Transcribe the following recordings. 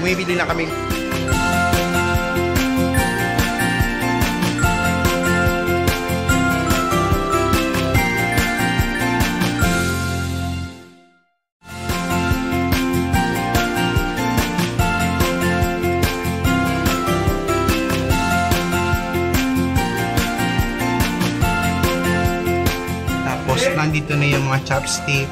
bumibili na kami. Tapos nandito na yung mga chopstick.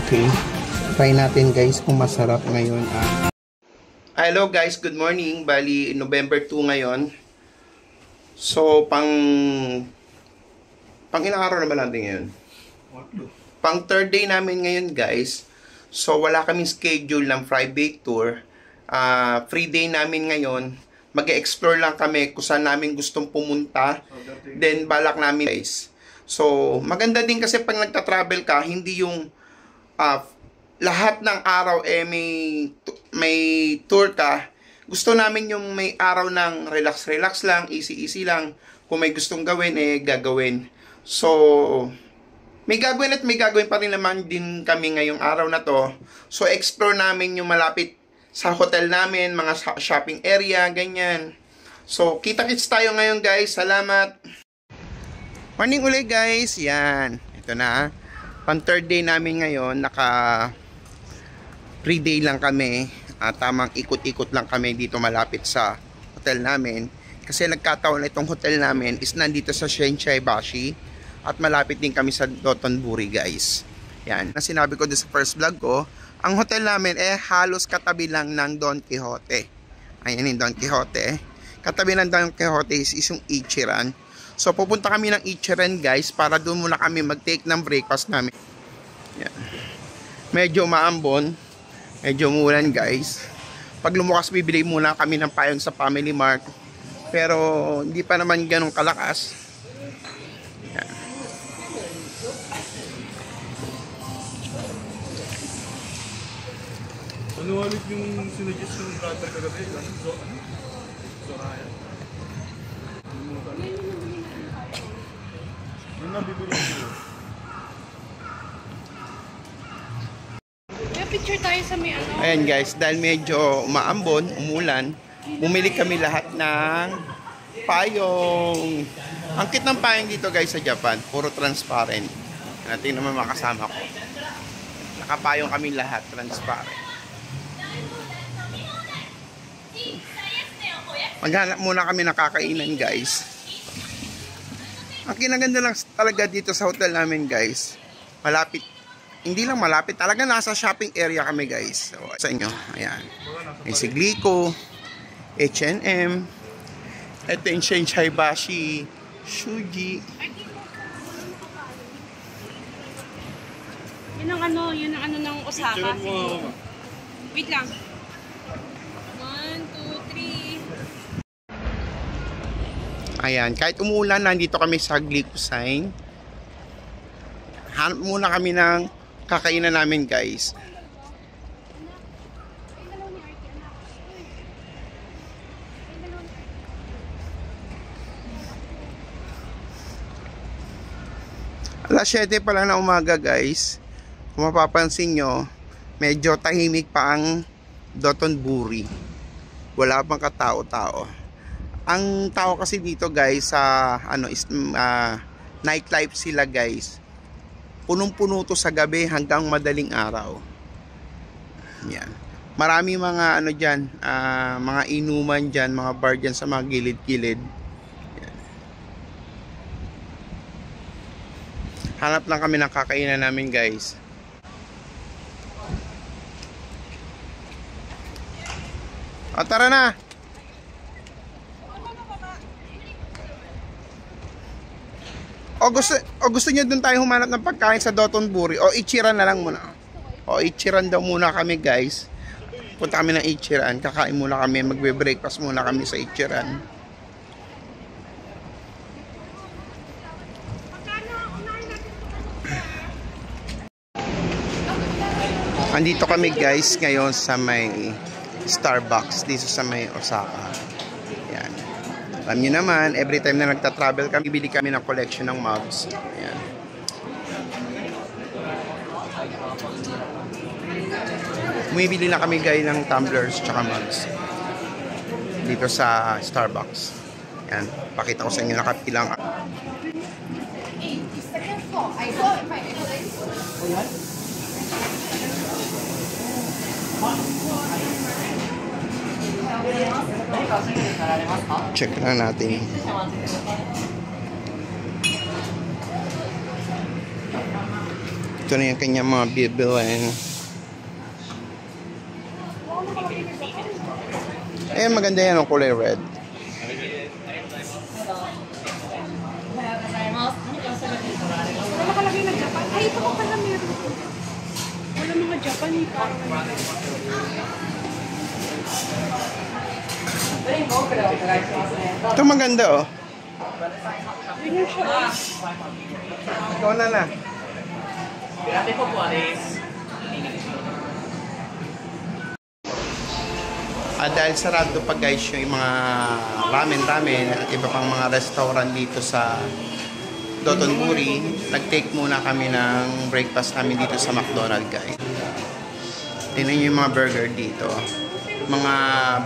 Okay, try natin guys kung masarap ngayon. Hello guys, good morning. Bali, November 2 ngayon. So, pang ilang araw na ba natin ngayon? Pang third day namin ngayon guys. So, wala kaming schedule ng private tour. Free day namin ngayon. Mag-explore lang kami kung saan namin gustong pumunta. Then, balak namin guys. So, maganda din kasi pag nagta-travel ka, hindi yung lahat ng araw may tour ka. Gusto namin yung may araw ng relax lang, easy lang. Kung may gustong gawin, gagawin. So, may gagawin pa rin naman din kami ngayong araw na to. So, explore namin yung malapit sa hotel namin, mga shopping area, ganyan. So, kita-kits tayo ngayon guys. Salamat! Morning ulit guys. Yan. Ito na. Pang third day namin ngayon, naka 3 day lang kami. Tamang ikot-ikot lang kami dito malapit sa hotel namin. Kasi nagkataon na itong hotel namin is nandito sa Shinsaibashi. At malapit din kami sa Dotonbori guys. Yan. Na sinabi ko din sa first vlog ko, ang hotel namin halos katabi lang ng Don Quixote. Ayan yung Don Quixote. Katabi ng Don Quixote is yung Ichiran. So, pupunta kami ng Ichiran guys para doon muna kami mag-take ng breakfast namin. Yan. Medyo maambon. Medyo umulan guys. Pag lumukas, bibili muna kami ng payong sa Family Mart. Pero, hindi pa naman ganun kalakas. Yan. Ano ulit yung sinuggest yung brother kagabi? Soraya. Picture tayo sa may ano. Ayan guys, dahil medyo umaambon, umulan, bumili kami lahat ng payong. Ang cute ng payong dito guys sa Japan, puro transparent. Natin naman makasama ko. Nakapayong kami lahat, transparent. Maghanap muna kami nakakainan guys. Ang kinaganda lang talaga dito sa hotel namin guys, malapit, hindi lang malapit, talaga nasa shopping area kami guys. So, sa inyo, ayan. May Siglico, H&M, ito yung Shinsaibashi, Shuji. Yun ang ano ng Osaka. Wait lang. 1, 2, 3. Ayan, kahit umuulan, nandito kami sa Glikusine. Hanap muna kami ng kakainan namin guys. Alas 7 pa lang na umaga guys. Kung mapapansin nyo, medyo tahimik pa ang Dotonbori. Wala pang katao-tao. Ang tao kasi dito guys sa nightlife sila guys. Punong-puno to sa gabi hanggang madaling araw. Yan. Marami mga diyan, mga inuman diyan, mga bar diyan sa mga gilid-gilid. Yan. Hanap lang kami ng kakainan namin guys. O tara na. O gusto niyo doon tayo humanap ng pagkain sa Dotonbori o Ichiran na lang muna. O Ichiran daw muna kami guys. Punta kami ng Ichiran, kakain muna kami, magbe-breakfast muna kami sa Ichiran. Andito kami guys ngayon sa may Starbucks dito sa may Osaka. Alam nyo naman, every time na nagta-travel kami, bibili kami ng collection ng mugs. Ayan. Bumibili na kami guys ng tumblers tsaka mugs dito sa Starbucks. Ayan, pakita ko sa inyo nakapilang. Check lang natin. Ito na yung kanyang mga bibilin. Ayan, maganda yan ang kulay red. Wala nakalagay na Japan. Ay, ito ko pala meron. Wala mga Japan eh. Ito maganda oh. Ikaw na. Dahil sarado pa guys yung mga ramen at iba pang mga restaurant dito sa Dotonbori, nag-take muna kami ng breakfast namin dito sa McDonald's guys. Tingnan nyo yung mga burger dito. Mga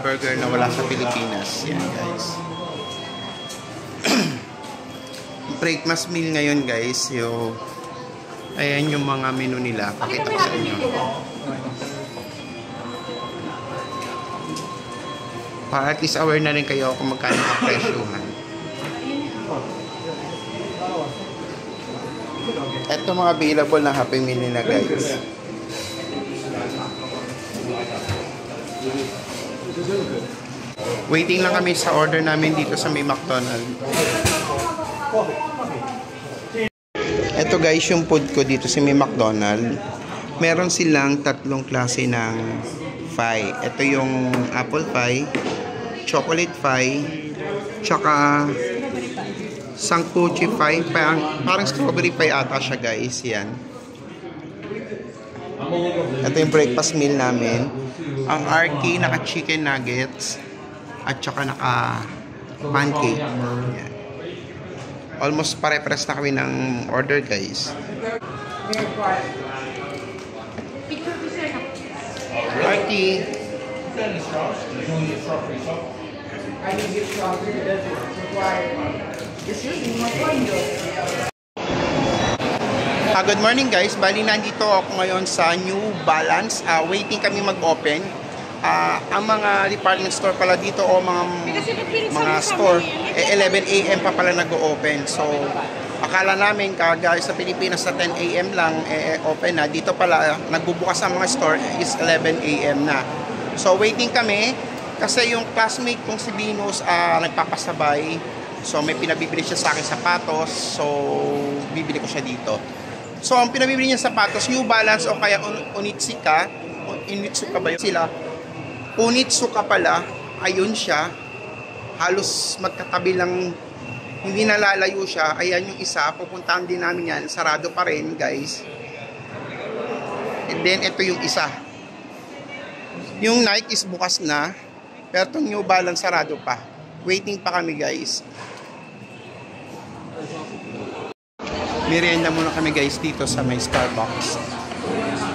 burger na wala sa Pilipinas. Yan guys. Breakfast meal ngayon guys. Ayan yung mga menu nila. Pakita ko sa inyo. Para at least aware na rin kayo kung magkano ang presyuhan. Ito mga available na Happy Meal nila guys. Waiting lang kami sa order namin dito sa may McDonald's. Ito guys yung food ko dito sa may McDonald's. Meron silang tatlong klase ng pie. Ito yung apple pie, chocolate pie, tsaka sangkuchi pie. Parang strawberry pie ata siya guys. Yan. Ito yung breakfast meal namin. Ang RK naka chicken nuggets at tsaka naka pancake. Yan. Almost pare-pares na kami ng order guys. RK. Good morning guys. Bali nandito ako ngayon sa New Balance. Waiting kami mag-open. Ang mga department store pala dito o mga store 11 AM pa pala nag-open. So akala namin guys sa Pilipinas sa 10 AM lang open na. Dito pala nagbubukas ang mga store is 11 AM na. So waiting kami kasi yung classmate kong si Venus nagpapasabay. So may pinabibili siya sa akin sapatos. So bibili ko siya dito. So ang pinabibili niya sapatos New Balance o kaya Onitsuka. Onitsuka ba yun sila? Onitsuka pala, ayun siya. Halos magkatabi lang, hindi nalalayo siya. Ayan yung isa, pupuntahan din namin yan. Sarado pa rin guys. And then ito yung isa. Yung Nike is bukas na, pero itong New Balance sarado pa. Waiting pa kami guys. Merienda muna kami guys dito sa may Starbucks.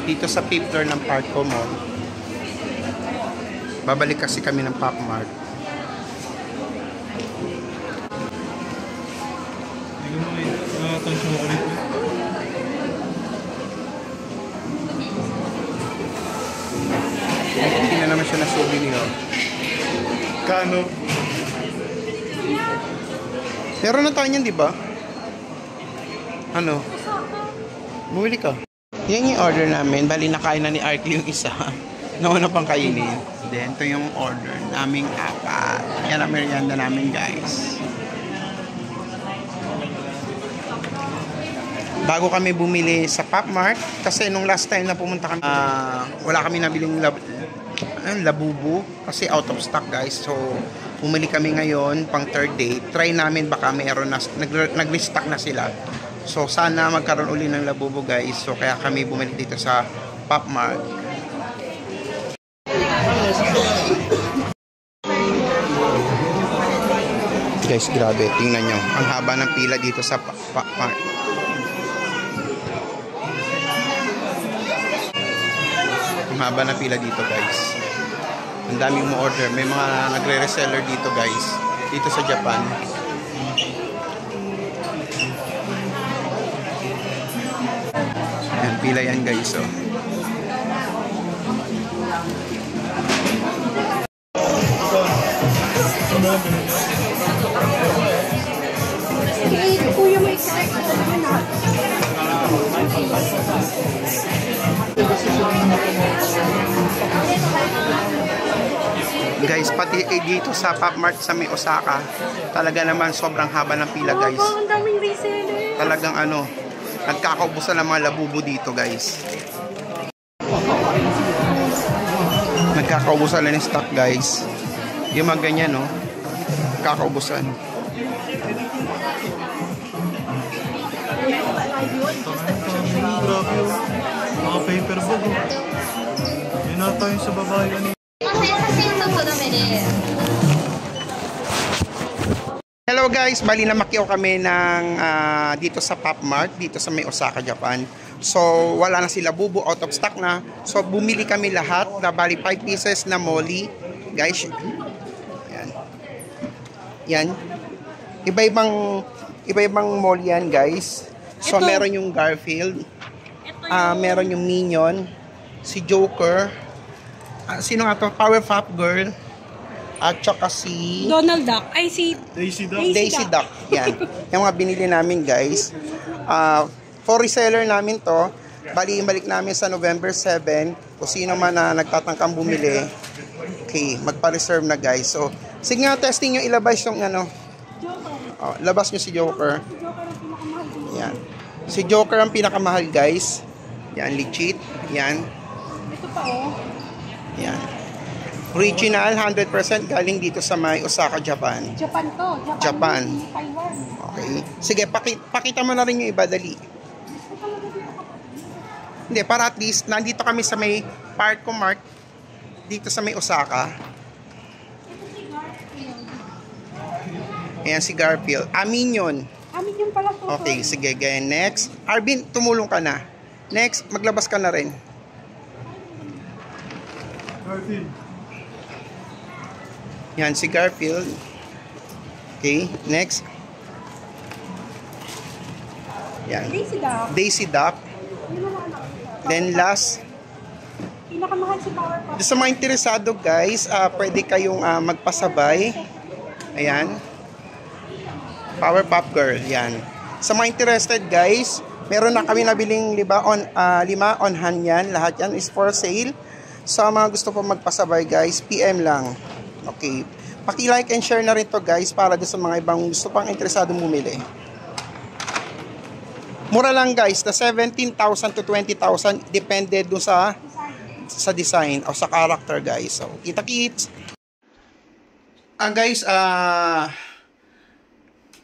Dito sa 5th floor ng Parco Mall. Babalik kasi kami ng Pop Mart. Hindi ko nakatansyon ako dito. Hindi na naman siya nasubi niyo. Kano? Meron na tayo niyan, di ba? Ano? Bumili ka. Yan yung order namin. Bali nakain na ni Arkley yung isa. Nauna pang kainin. Then, ito yung order naming apat. Yan ang merienda namin, guys. Bago kami bumili sa Pop Mart, kasi nung last time na pumunta kami, wala kami nabiling labubu kasi out of stock, guys. So, bumili kami ngayon pang third day. Try namin baka mayroon na, nag-restock na sila. So, sana magkaroon uli ng labubu, guys. So, kaya kami bumili dito sa Pop Mart. Guys, grabe. Tingnan nyo. Ang haba ng pila dito sa Mart. Ang haba ng pila dito, guys. Ang daming mo order. May mga nagre-reseller dito, guys. Dito sa Japan. Yan, pila yan, guys. Oh. Kuya, may expect ko naman ha. Guys, pati dito sa Pop Mart sa may Osaka, talaga naman sobrang haba ng pila, guys. Ang daming reseller. Talagang ano, nagkakaubusan ng mga labubo dito, guys. Nagkakaubusan na ng stock, guys. Yung mga ganyan, no? Nagkakaubusan. Grabe yun. Mga paper bag. Yun na tayo sa babae. Hello guys, bali na makyaw kami ng dito sa Pop Mart, dito sa may Osaka, Japan. So wala na sila bubo, out of stock na. So bumili kami lahat na bali 5 pieces na molly. Guys, yan. Yan. Iba-ibang molly yan, guys. So meron yung Garfield, meron yung Minion, si Joker, sino nga to? Powerpuff Girl, at saka si Donald Duck. Ay, si Daisy Duck. Yan. Yung mga binili namin, guys. For reseller namin to. Bali, balik namin sa November 7. Kung sino man na nagtatangkang bumili, okay, magpa-reserve na, guys. So, sige nga, testing nyo, ilabas yung ano. Labas nyo si Joker. Yan. Si Joker ang pinakamahal, guys. Yan, legit. Yan. Ito pa, oh. Yan. Original, 100% galing dito sa may Osaka, Japan. Japan to. Japan. Taiwan. Okay. Sige, pakita mo na rin yung iba, dali. Hindi, para at least, nandito kami sa may Park Mart, dito sa may Osaka. Ayan si Garfield. Minion. Minion pala to. Okay, sige, ganyan. Next. Arvin, tumulong ka na. Next, maglabas ka na rin. Garfield. Yan, si Garfield. Okay, next. Yan. Daisy Duck. Daisy Duck. Then last. Pinakamahal si Powerpuff. Sa mga interesado, guys, pwede kayong magpasabay. Ayan. Powerpuff Girl. Yan. Sa mga interested, guys, meron na kami nabiling 5 on hand yan. Lahat yan is for sale. Sa mga gusto po magpasabay, guys, PM lang. Okay. Paki-like and share na rin to, guys, para doon sa mga ibang gusto pang interesado bumili. Mura lang, guys, na 17,000 to 20,000 depende doon sa design o sa character, guys. So, kita-kits. Guys,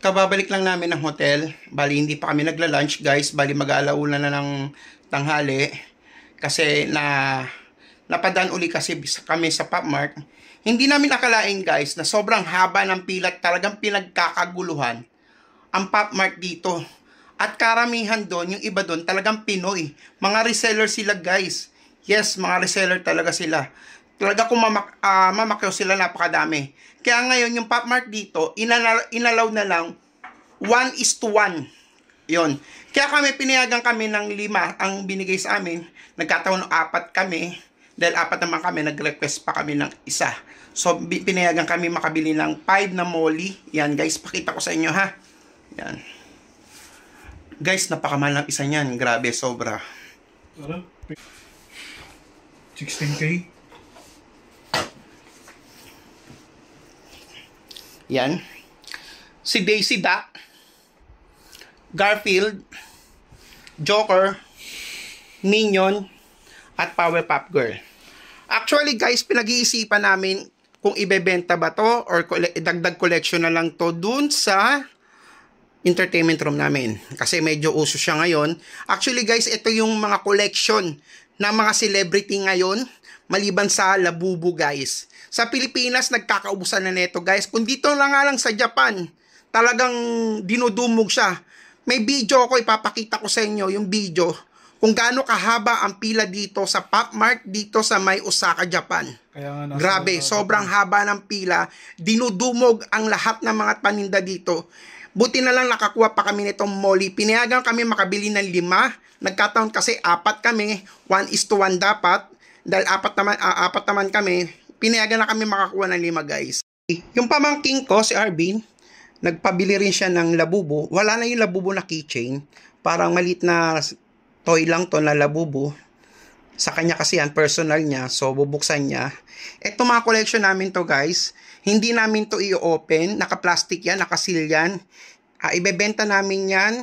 kababalik lang namin ng hotel. Bali, hindi pa kami nagla-lunch, guys. Bali, mag-aalauna na ng tanghali. Kasi napadaan uli kasi kami sa Pop Mart. Hindi namin akalain, guys, na sobrang haba ng pila, talagang pinagkakaguluhan ang Pop Mart dito. At karamihan doon, yung iba doon, talagang Pinoy. Mga reseller sila, guys. Yes, mga reseller talaga sila. Talaga kung mamakyaw sila, napakadami. Kaya ngayon, yung Pop Mart dito, inalaw na lang 1:1. Yun. Kaya pinayagan kami ng 5 ang binigay sa amin. Nagkataon 4 kami. Dahil 4 naman kami, nag-request pa kami ng 1. So, pinayagan kami makabili ng 5 na molly. Yan, guys. Pakita ko sa inyo, ha. Yan. Guys, napakamahal ng isa niyan. Grabe, sobra. 16K? Yan. Si Daisy Duck, Garfield, Joker, Minion, at Powerpuff Girl. Actually, guys, pinag-iisipan namin kung ibebenta ba to or dagdag collection na lang to dun sa entertainment room namin. Kasi medyo uso siya ngayon. Actually, guys, ito yung mga collection ng mga celebrity ngayon maliban sa Labubu, guys. Sa Pilipinas, nagkakaubusan na neto, guys. Kung dito lang nga lang sa Japan, talagang dinudumog siya. May video ko, ipapakita ko sa inyo yung video kung gaano kahaba ang pila dito sa Pop Mart dito sa may Osaka, Japan. Kaya nga, Grabe, sobrang haba ng pila. Dinudumog ang lahat ng mga paninda dito. Buti na lang nakakuha pa kami nitong molly. Pinayagan kami makabili ng 5. Nagkataon kasi 4 kami, 1:1 dapat. Dahil apat naman kami, pinayagan na kami makakuha ng 5 guys. Yung pamangking ko, si Arvin, nagpabili rin siya ng labubo. Wala na yung labubo na keychain. Parang malit na toy lang to na labubo. Sa kanya kasi yan, personal niya. So, bubuksan niya. Ito mga collection namin to guys. Hindi namin to i-open. Naka-plastic yan, naka-seal yan. Ibebenta namin yan.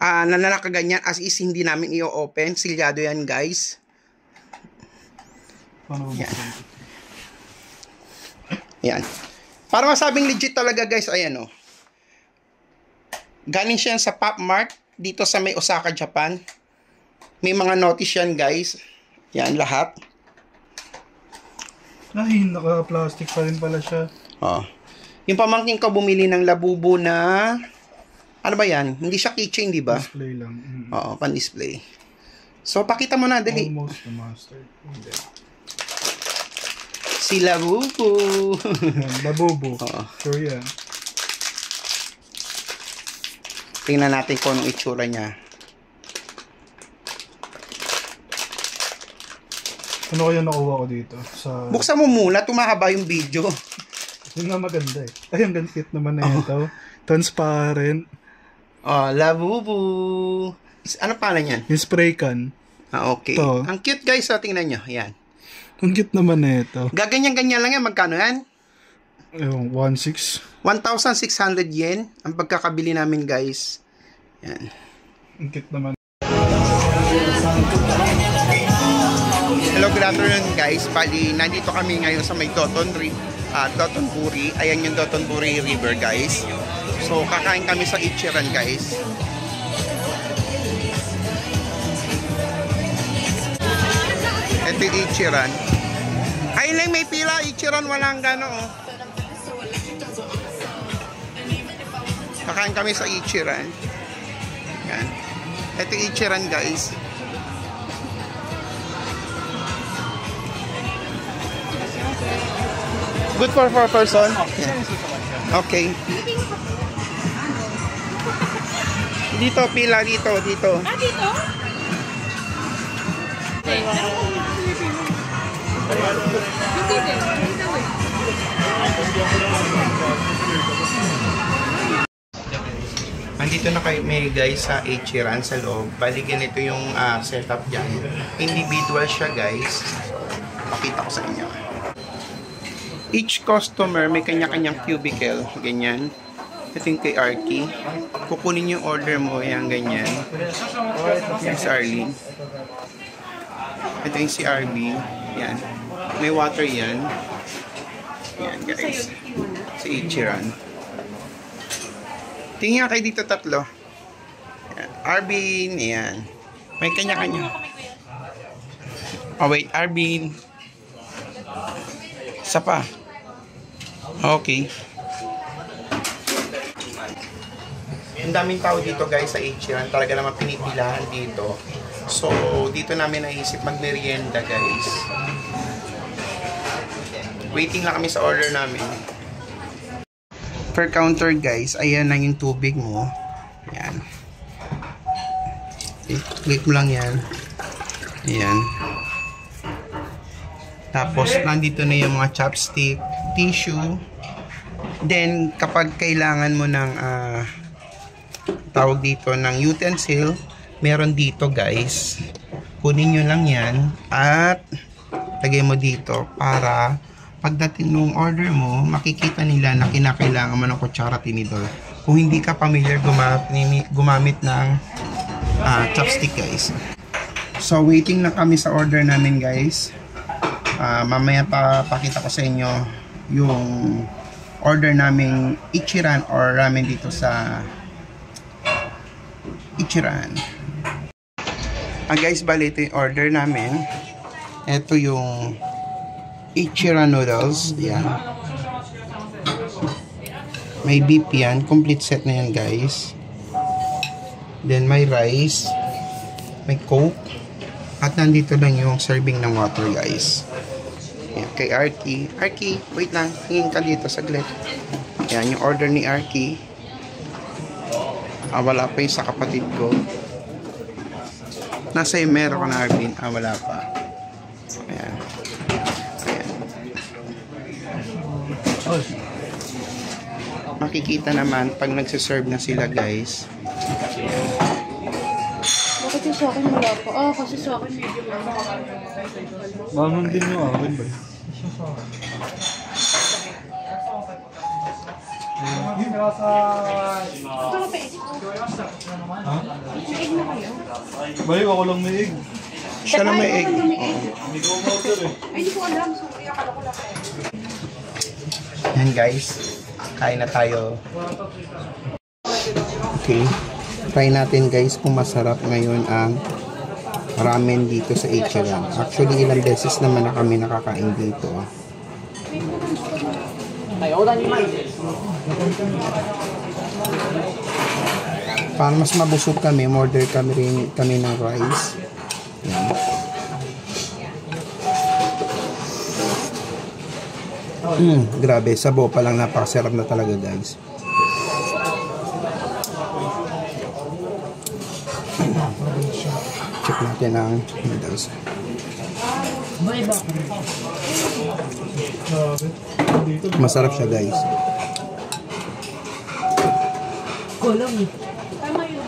Nanakaganyan. As is, hindi namin i-open. Silyado yan guys. Yan. Yan. Para masabing legit talaga guys, ayan o. Galing siya sa Pop Mart dito sa may Osaka, Japan. May mga notice yan guys. Yan lahat. Ay, naka-plastic pa rin pala siya. Yung pamangkin ko bumili ng labubo na ano ba yan? Hindi siya keychain, di ba? Display lang. Oo, pan-display. So, pakita mo na, dali. Almost the master. Si labubo. Labubo. Sure yan. Tingnan natin kung anong itsura niya. Ano kaya nakuha ko dito? Buksan mo muna, tumahaba yung video. Yung nga maganda eh. Ay, ang gantit naman na ito. Transparent. Labubo. Ano pala niyan? Yung spray can. Okay. Ito. Ang cute guys, tingnan nyo. Yan. Ang cute naman na ito. Gaganyan-ganyan lang yan. Magkano yan? 1,600. 1,600 yen ang pagkakabili namin guys. Yan. Ang cute naman. Hello, good afternoon guys. Bali, nandito kami ngayon sa may Dotonbori. Ayan yung Dotonbori River guys. So, kakain kami sa Ichiran guys. Ito yung Ichiran. Ayun lang may pila. Ichiran walang gano oh. Kakain kami sa Ichiran. Yan. Ito yung Ichiran guys. Good for 4 person? Yeah. Okay. Dito, pila dito, dito. Dito? Andito na kayo may guys sa Ichiran sa loob. Bali ganito yung setup dyan. Individual siya guys. Pakita ko sa inyo. Each customer may kanya-kanyang cubicle. Ganyan. Ito yung kay Arky. Kukunin yung order mo. Yan, ganyan. Yan si Arlene. Ito yung si RB. Yan. May water yan. Yan guys. Si Ichiran. Tingnan kayo dito tatlo. Yan. Arbin. Yan. May kanya-kanya. Oh wait. Arbin. Isa pa. Okay. Ang daming tao dito guys sa Ichiran. Talaga naman pinipilahan dito. So, dito namin naisip magmerienda guys. Waiting lang kami sa order namin. Per counter guys, ayan lang yung tubig mo. Ayan. Click mo lang yan. Ayan. Tapos, nandito na yung mga chopstick, tissue. Then, kapag kailangan mo ng tawag dito ng utensil, meron dito guys. Kunin nyo lang yan at lagay mo dito para pagdating ng order mo, makikita nila na kinakailangan mo ng kutsara tinidor. Kung hindi ka familiar gumamit ng chopstick guys. So, waiting na kami sa order namin guys. Mamaya pakita ko sa inyo yung order naming Ichiran or ramen dito sa Ichiran. Guys, bali ito yung order namin. Ito yung Ichiran noodles. Yan. May beef yan. Complete set na yan, guys. Then, may rice. May coke. At nandito lang yung serving ng water, guys. Yan, kay Arky. Arky, wait lang. Tingin ka dito saglit. Yan, yung order ni Arky. Wala pa yung sa kapatid ko. Nasa yung meron ka na, Arvin. Wala pa. Ayan. Ayan. Makikita naman pag nagsiserve na sila, guys. Bakit yung sa akin wala pa? Kasi sa akin medyo Mamon din yung akin ba? Ito na pa egg. Ha? May egg na kayo? Bay, ako lang may egg. Siya na may egg. Hindi ko umorder eh. Ay, hindi ko alam. Sorry, akala ko lang kayo. Yan, guys. Kain na tayo. Okay. Try natin, guys, kung masarap ngayon ang ramen dito sa Ichiran. Actually, ilang beses naman na kami nakakain dito. Para mas mabusog kami, order kami ng rice. Yan. Grabe, sabaw pa lang, napakasarap na talaga, guys. Check natin ang noodles. Masarap siya, guys. Tama yun.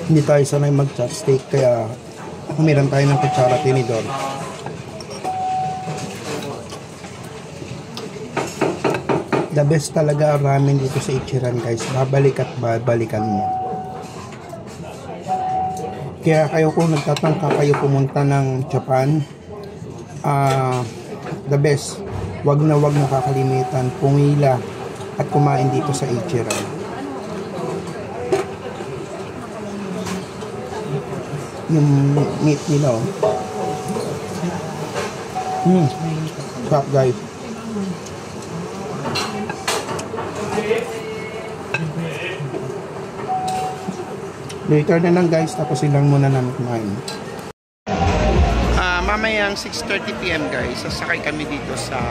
Hindi tayo sanay mag-chopstick, kaya humiram tayo ng kutsara tinidor. The best talaga ang ramen dito sa Ichiran, guys. Babalik at babalikan mo. Kaya kayo, kung nagtatangka kayo pumunta ng Japan, the best, wag na wag mo kakalimitan pumila at kumain dito sa Ichiran. Yung meat nila, oh. Sarap, guys. Later na lang, guys, tapos ilang muna namin kumain. Mamayang 6:30 PM, guys, sasakay kami dito sa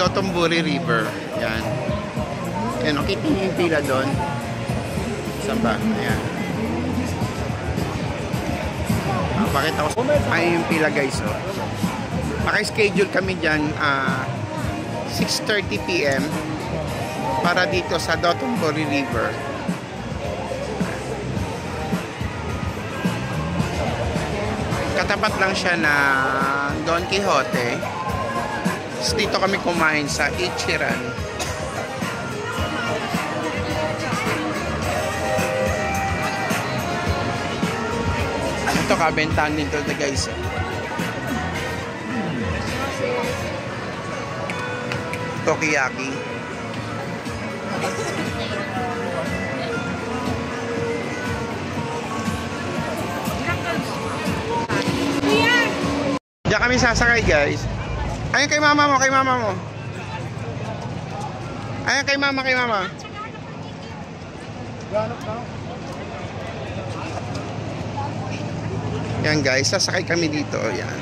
Dotonbori River. Yan. Yan, nakita niyo yung pila doon. Saan ba? Ayan. Pakita ko. Ayun yung pila, guys. Oh. Naka-schedule kami dyan 6:30 PM para dito sa Dotonbori River. Katapat lang siya na Don Quixote. Dito kami kumain sa Ichiran. Ito, kabentahan dito, guys. Tokiyaki. Diyan kami sasakay, guys. Ayun kay mama mo, kay mama mo. Ayun kay mama, kay mama. Yan, guys, sasakay kami dito. Yan.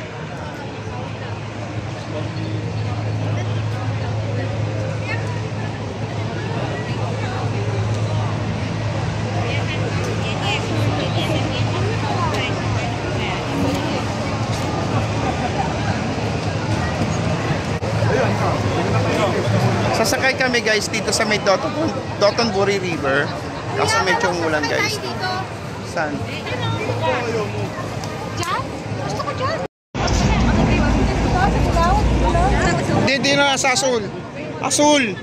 Sasakay kami, guys, dito sa may Dotonbori River. Kaso medyo umulan, guys. Saan? Gusto ko dyan. Hindi na, sa Asul. Asul!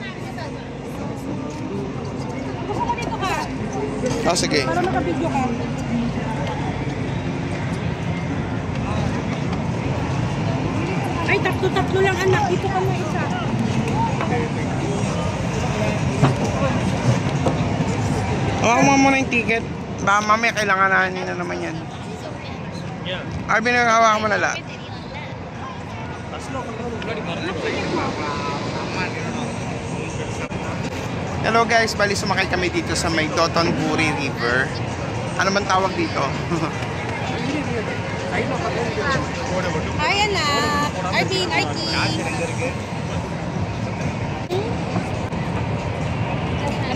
Gusto ko dito ka. Sige. Para makabidyo ka. Ay, tatlo lang anak. Dito ka na isa. Hawakan mo muna yung ticket. Baka mamaya kailangan na naman yan. Arvin, hawakan mo na lahat. Hello guys, bali sumakay kami dito sa may Dotonbori River. Ano man tawag dito? Hi anak. Arvin, Arky.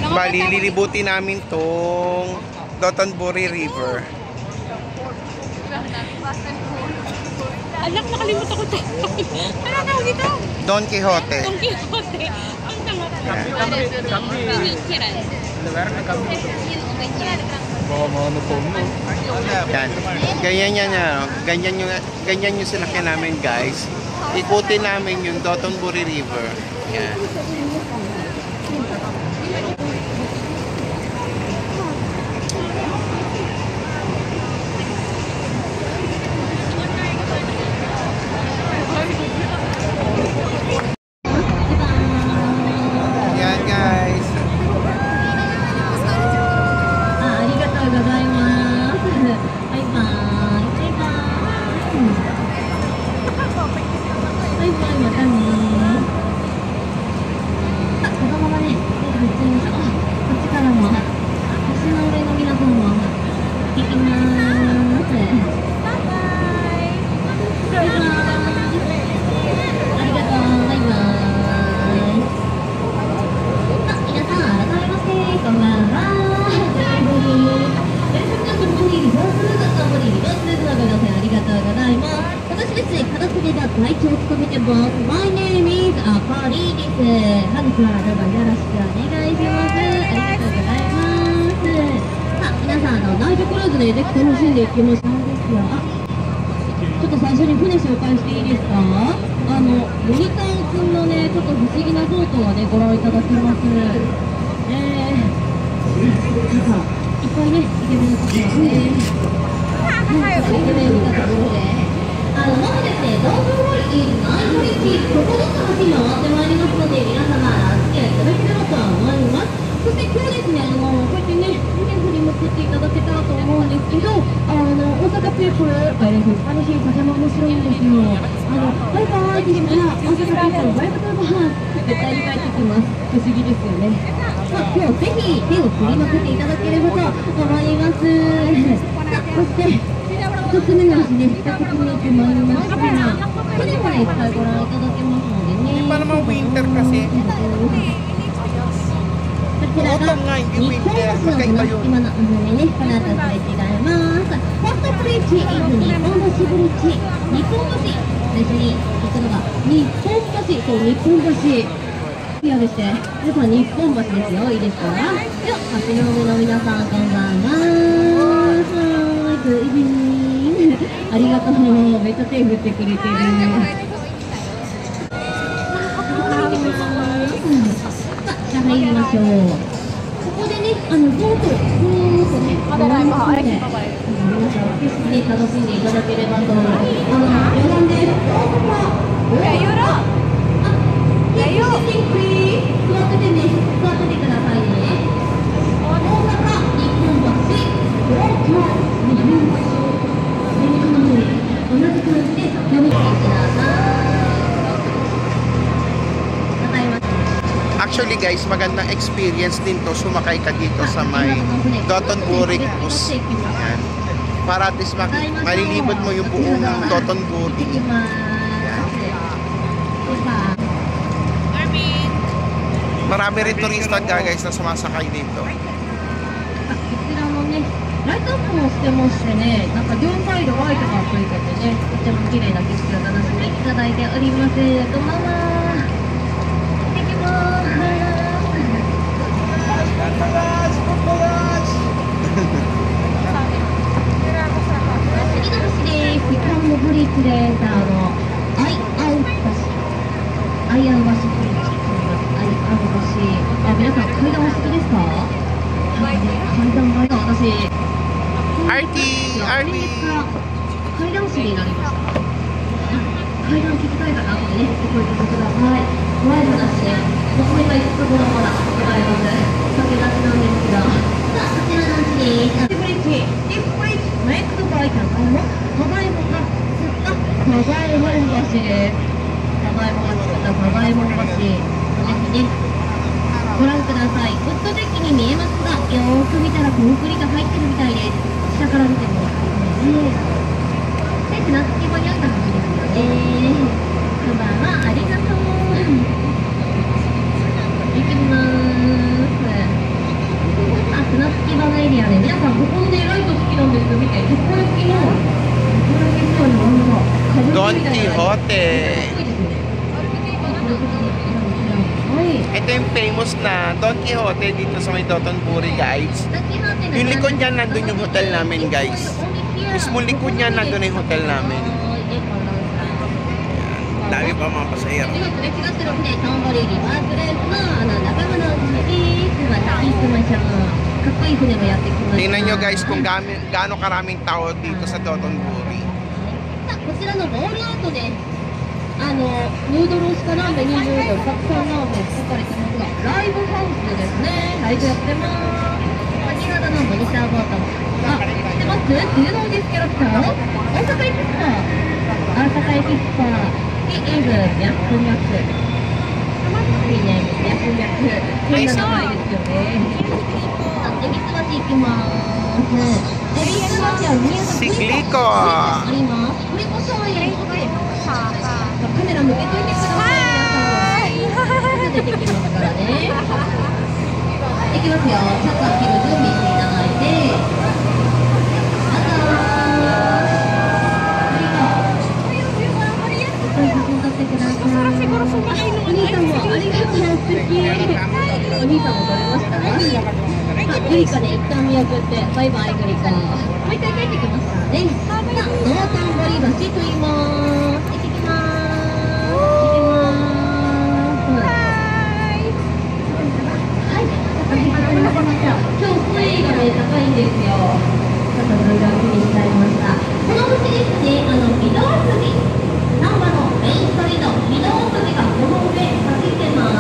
Bali, lilibutin namin tong Dotonbori River. Anak, nakalimutan ko tayo. Ano tawag dito? Don Quixote. Don Quixote. Ang tanga talaga. Yan. Ganyan yung sinakyan namin guys. Ikutin namin yung Dotonbori River. Yan. Yan guys. My name is Akari です。本日はどうぞよろしくお願いします。ありがとうございます。さあ、皆さんナイトクルーズでぜひ楽しんでいきましょう。ですよ。ちょっと最初に船紹介していいですか？モニターくんのね、ちょっと不思議なボートをね、ご覧いただきます。なんかいっぱいね、イケメンの方がね。イケメン見たところで。まずですね、ドンブロリーナイトリッチ、9つの橋に回ってまいりますので、皆様、お付き合いいただければと思います。そして今日ですね、こうやってね、振りまくっていただけたらと思うんですけど、大阪ピープル、スパニッシュとても面白いんですよ。バイバイって言ったら、大阪ピープル、バイバイバイ絶対に帰ってきます。不思議ですよね。今日ぜひ手を振りまくっていただければと思います。そして、1つ目の足で2つ目ってまいりましたが、船からいっぱいご覧いただけますのでね。Para naman winter kasi. こちらが日本橋の今の船ね、この後すれ違います。ファーストブリッジイズ日本橋ブリッジ。日本橋、最初に行くのが日本橋、そう日本橋。いやですね、皆さん日本橋ですよ、いいですか？では、橋の上の皆さんこんばんは。グッイビニング。ありがとう、めっちゃ手振ってくれてる。じゃあ入りましょう。ここでね、ボート、ずーっとね、皆さん景色で楽しんでいただければと。余談です。座っててね、座っててくださいね。大阪、日本橋、東京、日本橋。同じ感じで読み切ってください。Actually guys, magandang experience din to. Sumakay ka dito sa may Dotonbori Cruise. Yan. Para at least malilibot mo yung buong Dotonbori. Marami rin turista guys na sumasakay dito. ライトアップもしてましてね、なんか両サイドライトがついててね、とても綺麗な景色を楽しんでいただいております。こんばんは。行ってきます。次の橋です。セカンドブリッジです。アイアウ橋。アイアウ橋ブリッジ。アイアウ橋。皆さん階段お好きですか？階段私。RT 階段式になりました。階段聞きたい方は後でね、お声かけください。怖い話ね、娘がいつかまだまだ伺います。駆け出しなんですけど。さあ、こちらのうちです。ブリッジ、ディフブリッジ、ネクストバイカーのサザエモンが釣ったサザエモン橋です。サザエモンが釣ったサザエモン橋。ぜひね、ご覧ください。ウッドデッキに見えますが、よーく見たらコンクリが入ってるみたいです。下から見てもわかりますね。で、船着き場にあったはずですよね。こんばんは、ありがとう。行きまーす。あ、船着き場のエリアで、皆さんここのね、ライト好きなんですよ。見て、たこ焼きの、たこ焼きのドン・キホーテ。Ito yung famous na Don Quixote dito sa may Dotonbori, guys. Yung likod niyan, nandun yung hotel namin, guys. Mismo likod niyan, nandun yung hotel namin. Ayan. Dami pa mga pasahero. Tingnan nyo, guys, kung gaano karaming tao dito sa Dotonbori. こちらのロールアウトでヌードロースカラーメン20ドル、たくさんラーメン書かれてますが、ライブハウスですね。ライブやってます。新潟のモニターボート。あ、知ってます？冬のディスキャラクター？大阪エキスパー。大阪エキスパー。He is ミャクミャク。いいね、ミャクミャク。変な名前ですよね。あ、恵比寿橋行きます。恵比寿橋は宮崎あります。これこそいいことです。カメラ向けといてください。皆さん。出てきますからね。いきますよ。シャツを切る準備していただいて。ありがとう。撮ってください。お兄さんもありがとう。素敵。お兄さんも撮れました。グリカで一旦見送って、バイバイグリカ。もう一回帰ってきますからね。さあ、道頓堀橋と言います。行ってきます。今日水位がね、高いんですよ。ちょっとぐんぐん気にしちゃいました。この道ですね、御堂筋、難波のメインストリート、御堂筋がこの上走ってます。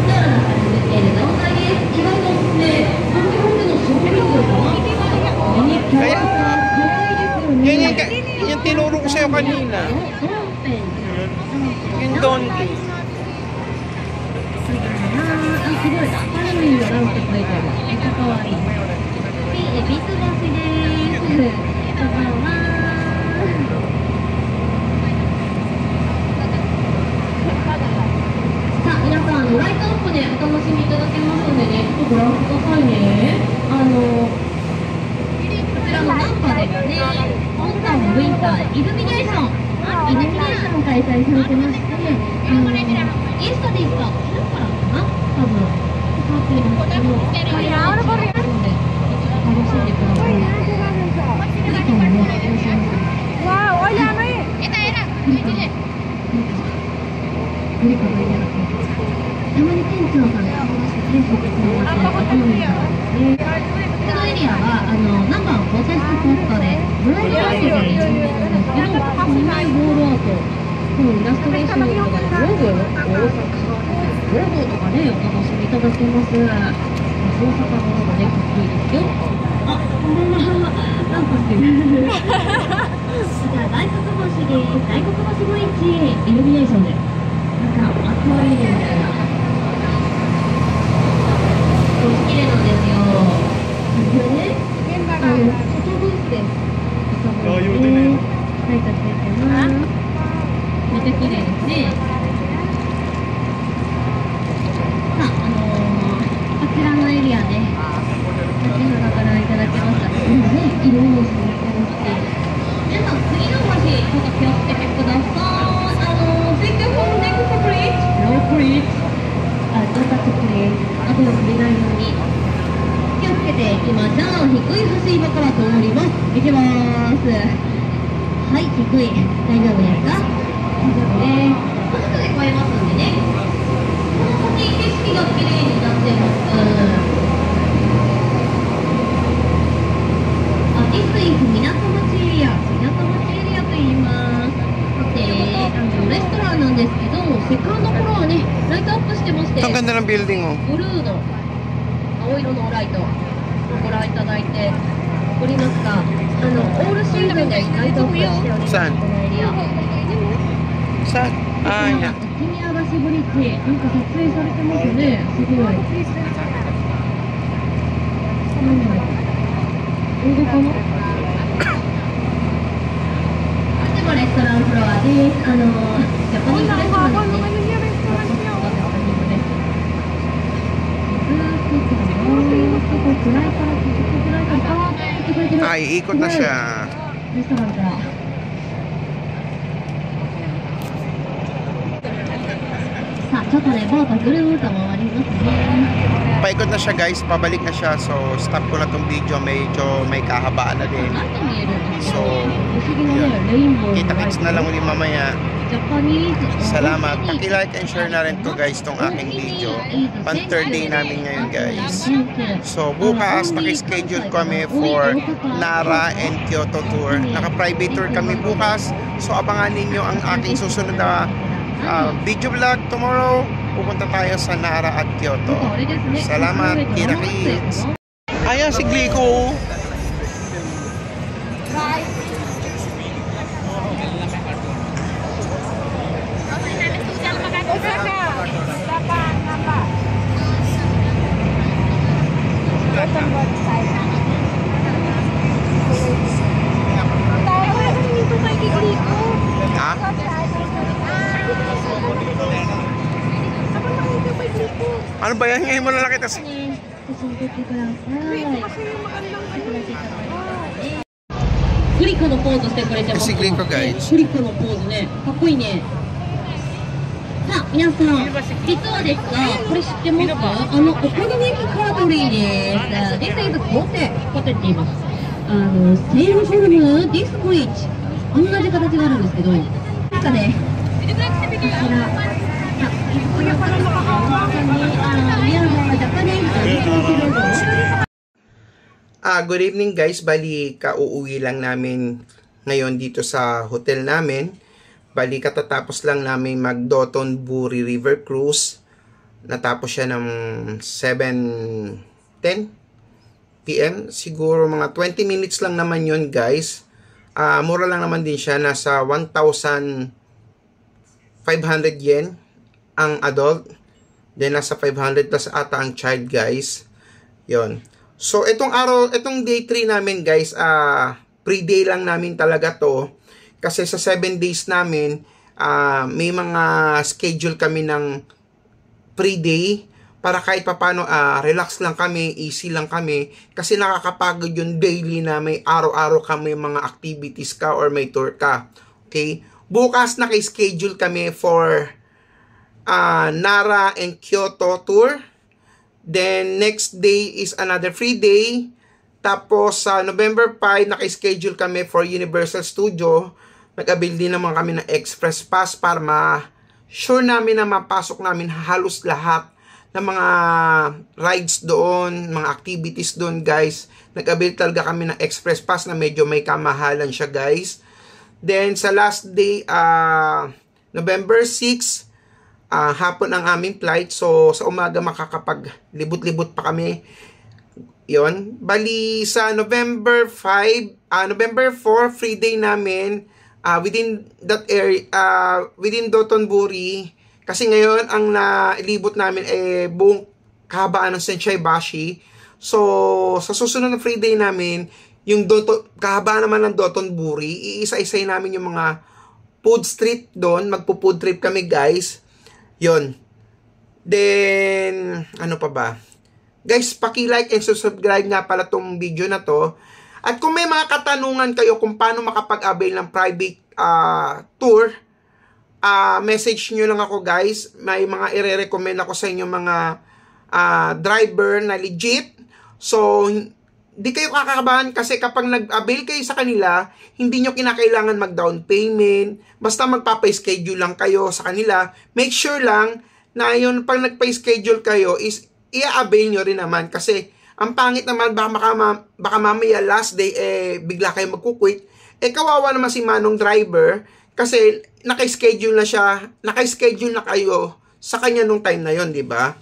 ではなく続ける状態です。意外とね、東京でのショールームがミニキャラクター可愛いですよね。Yung tinuro ko sa'yo kanina. Yung Donkey. すごい、ハロウィンのランプ書いてある。めっちゃ可愛い。ビスバスです。こんばんは。さあ、皆さん、ライトアップでお楽しみいただけますのでね、ちょっとご覧くださいね。こちらのナンパですね、オンタンウィンターイルミネーション、開催されてまして、イエスタデイズが昼からかな、多分。楽しんでください。Wow, oye, ano eh? Era. たまに店長さんが接触しています。このエリアはナンバーフォトスポットでブロードアートが有名なんですけど、このボールアート、このイラストレーションとかでロゴ、ロゴとかね、お楽しみいただけます。大阪のロゴね、かっこいいですよ。あ、こんばんは。なんかしてる。こちら大黒橋です。大黒橋ブリッジ、イルミネーションで。なんか、アクアリウムみたいな。綺麗なんですよ。これね、フォトブースです。フォトブースね。ライトついてます。めっちゃ綺麗ですね。さあ、こちらのエリアで、先ほどご覧いただきました。今ね、イルミネーションやってまして。皆さん、次の橋、ちょっと気をつけてください。Take the phone next to please. No, please. don't touch please. 後で触れないように気をつけていきましょう。低い橋今から通ります。行きます。はい、低い。大丈夫ですか？大丈夫です。後で越えますんでね。この先景色が綺麗になってます。This is 港町エリア。港町エリアと言います。さて building, oh. ブルーの青色のライトをご覧いただいておりますが、オールシーズンでライトアップしております。このエリア。Saan? Ah, yan. 木宮橋ブリッジ、なんか撮影されてますね。すごい。英語かな？でもレストランフロアです。ジャパニーズレストランですね。Ay, ikot na siya. レストランからさあ、ちょっとね、ボートぐるーっと回りますね。 Paikot na siya guys, pabalik na siya. So, stop ko na tong video. Medyo may kahabaan na din. So, kita-kits na lang ulit mamaya. Salamat. Paki-like and share na rin to guys tong aking video. Pang third day namin ngayon guys. So, bukas naki-schedule kami for Nara and Kyoto tour. Naka-private tour kami bukas. So, abangan ninyo ang aking susunod na video vlog tomorrow. Pupunta tayo sa Nara at Kyoto. Salamat, kita-kits. Ayan si Glico. Ha? Ano ba yan? Ngayon mo na nakita si... Glico のポーズしてくれてます。Si Glico guys. グリコのポーズね、かっこいいね。さあ、皆さん、実はですが、これ知ってますか？お好み焼きカートリーです。This is コテって言います。セールフォルムディスクリッチ。同じ形があるんですけど、中で、こちら、Good evening guys. Bali, kauuwi lang namin ngayon dito sa hotel namin. Bali, katatapos lang namin mag Dotonbori River Cruise. Natapos siya ng 7:10 PM. Siguro mga 20 minutes lang naman yon guys. Mura lang naman din siya. Nasa 1,500 yen ang adult. Then, nasa 500 plus ata ang child guys. Yon. So, itong day 3 namin guys, pre-day lang namin talaga to. Kasi sa 7 days namin, may mga schedule kami ng pre-day para kahit papano relax lang kami, easy lang kami. Kasi nakakapagod yung daily na may araw-araw kami mga activities ka or may tour ka. Okay? Bukas naka-schedule kami for Nara and Kyoto tour. Then, next day is another free day. Tapos, sa November 5, naka-schedule kami for Universal Studio. Nag-avail din naman kami ng Express Pass para ma-sure namin na mapasok namin halos lahat ng mga rides doon, mga activities doon, guys. Nag-avail talaga kami ng Express Pass na medyo may kamahalan siya, guys. Then, sa last day, November 6, hapon ang aming flight. So, sa umaga makakapag-libot-libot pa kami. Yon. Bali, sa November 4, free day namin within that area, within Dotonbori. Kasi ngayon, ang nailibot namin ay buong kahabaan ng Shinsaibashi. So, sa susunod na free day namin, yung kahabaan naman ng Dotonbori, iisa-isay namin yung mga food street doon. Magpo-food trip kami, guys. Yon. Then, ano pa ba? Guys, paki-like and subscribe nga pala tong video na to. At kung may mga katanungan kayo kung paano makapag-avail ng private tour, message nyo lang ako, guys. May mga i-recommend ako sa inyo mga driver na legit. So, di kayo kakakabahan kasi kapag nag-avail kayo sa kanila, hindi nyo kinakailangan mag-down payment. Basta magpapa-schedule lang kayo sa kanila. Make sure lang na yun, pag nagpa-schedule kayo is i-avail nyo rin naman. Kasi ang pangit naman, baka mamaya last day, bigla kayo magkukwit. Kawawa naman si Manong driver kasi naka-schedule na siya, naka-schedule na kayo sa kanya nung time na yon, di ba?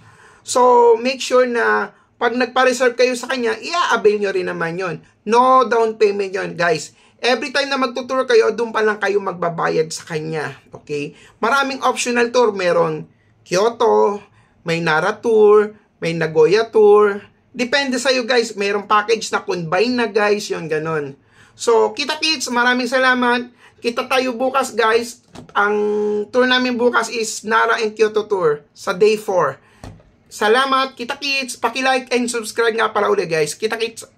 So, make sure na pag nagpa-reserve kayo sa kanya, i-avail nyo rin naman yon. No down payment yon, guys. Every time na magtutour kayo, doon pa lang kayo magbabayad sa kanya. Okay? Maraming optional tour. Meron Kyoto, may Nara tour, may Nagoya tour. Depende sa iyo, guys. Mayroong package na combine na, guys. Yon, ganon. So, kita-kits. Maraming salamat. Kita tayo bukas, guys. Ang tour namin bukas is Nara and Kyoto tour sa day 4. Salamat. Kita-kits. Paki-like and subscribe nga pala ulit, guys. Kita-kits.